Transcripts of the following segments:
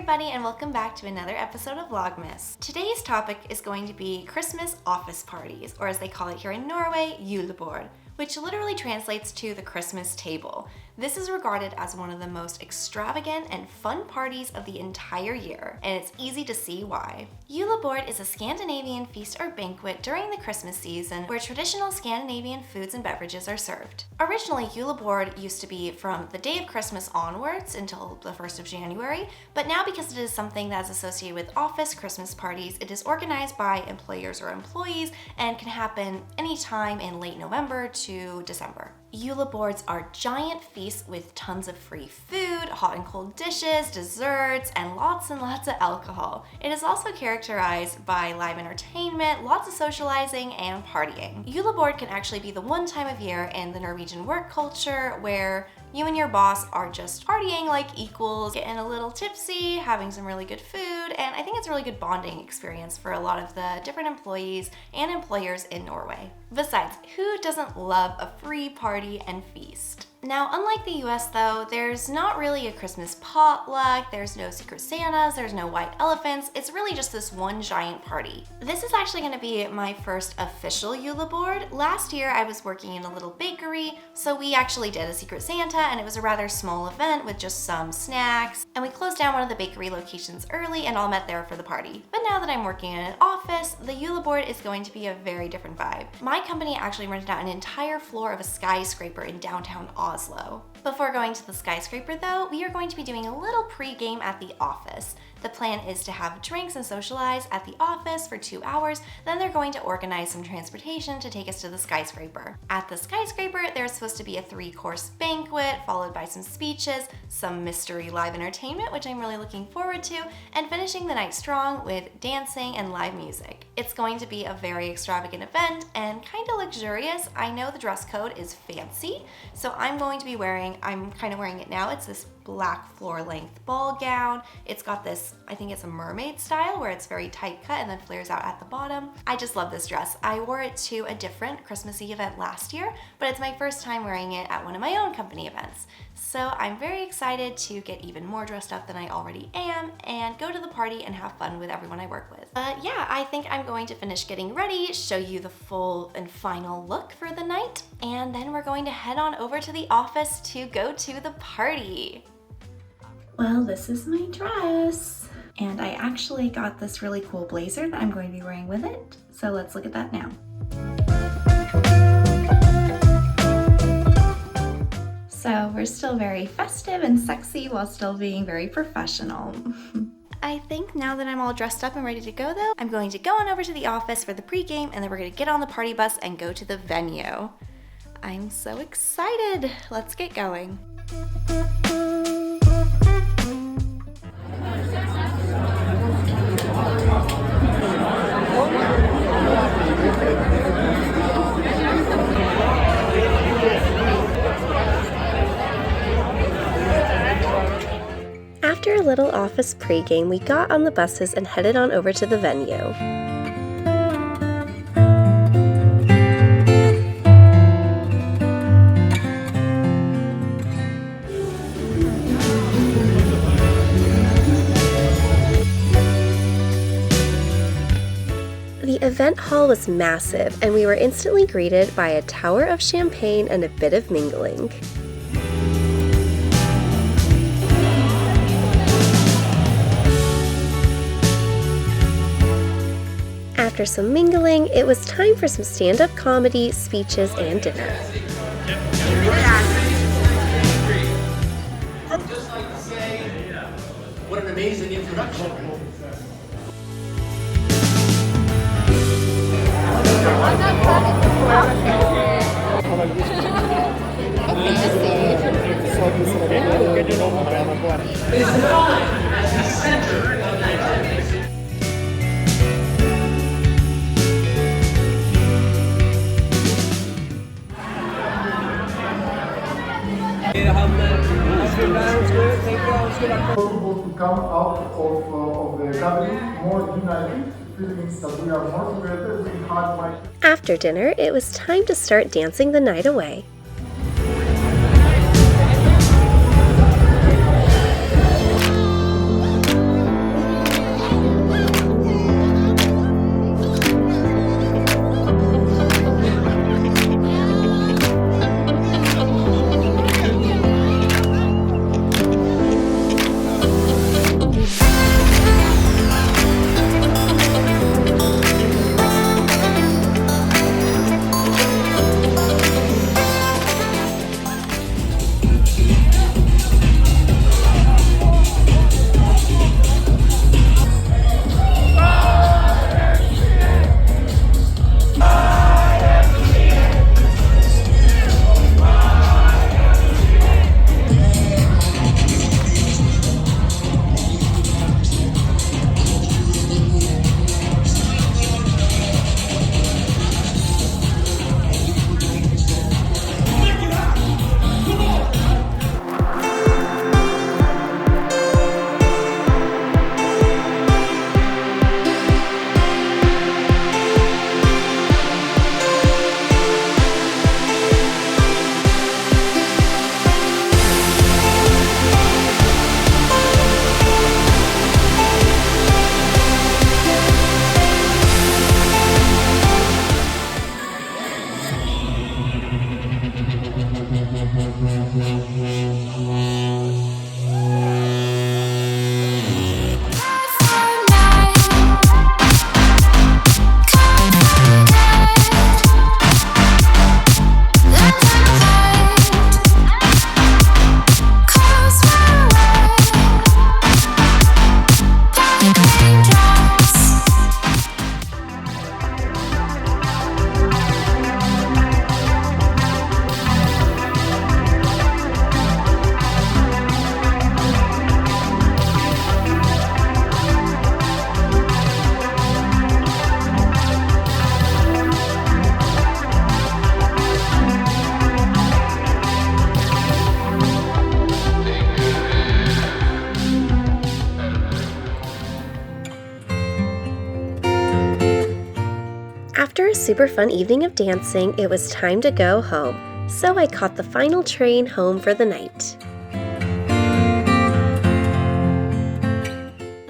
everybody, and welcome back to another episode of Vlogmas. Today's topic is going to be Christmas office parties, or as they call it here in Norway, julebord, which literally translates to the Christmas table. This is regarded as one of the most extravagant and fun parties of the entire year, and it's easy to see why. Julebord is a Scandinavian feast or banquet during the Christmas season where traditional Scandinavian foods and beverages are served. Originally, julebord used to be from the day of Christmas onwards until the 1st of January, but now because it is something that is associated with office Christmas parties, it is organized by employers or employees and can happen anytime in late November to December. Juleboards are giant feasts with tons of free food, hot and cold dishes, desserts, and lots of alcohol. It is also characterized by live entertainment, lots of socializing, and partying. Julebord can actually be the one time of year in the Norwegian work culture where you and your boss are just partying like equals, getting a little tipsy, having some really good food, and I think it's a really good bonding experience for a lot of the different employees and employers in Norway. Besides, who doesn't love a free party and feast? Now, unlike the US though, there's not really a Christmas potluck, there's no secret Santas, there's no white elephants, it's really just this one giant party. This is actually going to be my first official julebord. Last year I was working in a little bakery, so we actually did a secret Santa and it was a rather small event with just some snacks, and we closed down one of the bakery locations early and all met there for the party. But now that I'm working in an office, the julebord is going to be a very different vibe. My company actually rented out an entire floor of a skyscraper in downtown Oslo. Before going to the skyscraper though, we are going to be doing a little pre-game at the office. The plan is to have drinks and socialize at the office for 2 hours, then they're going to organize some transportation to take us to the skyscraper. At the skyscraper, there's supposed to be a 3-course banquet, followed by some speeches, some mystery live entertainment, which I'm really looking forward to, and finishing the night strong with dancing and live music. It's going to be a very extravagant event and kind of luxurious. I know the dress code is fancy, so I'm kind of wearing it now. It's this black floor-length ball gown. It's got this, I think it's a mermaid style where it's very tight cut and then flares out at the bottom. I just love this dress. I wore it to a different Christmassy event last year, but it's my first time wearing it at one of my own company events. So I'm very excited to get even more dressed up than I already am and go to the party and have fun with everyone I work with. But yeah, I think I'm going to finish getting ready, show you the full and final look for the night, and then we're going to head on over to the office to go to the party. Well, this is my dress, and I actually got this really cool blazer that I'm going to be wearing with it, so let's look at that now. So we're still very festive and sexy while still being very professional. I think now that I'm all dressed up and ready to go though, I'm going to go on over to the office for the pregame, and then we're going to get on the party bus and go to the venue. I'm so excited! Let's get going. After a little office pregame, we got on the buses and headed on over to the venue. The event hall was massive, and we were instantly greeted by a tower of champagne and a bit of mingling. After some mingling, it was time for some stand-up comedy, speeches, and dinner. I'd just like to say, what an amazing introduction. Possible to come out of the cabin more united, feelings that we are more together, we had my... After dinner, it was time to start dancing the night away. super fun evening of dancing, it was time to go home, so I caught the final train home for the night.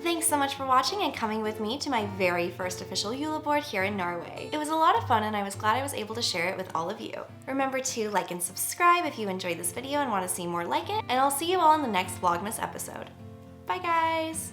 Thanks so much for watching and coming with me to my very first official julebord here in Norway. It was a lot of fun and I was glad I was able to share it with all of you. Remember to like and subscribe if you enjoyed this video and want to see more like it, and I'll see you all in the next Vlogmas episode. Bye guys!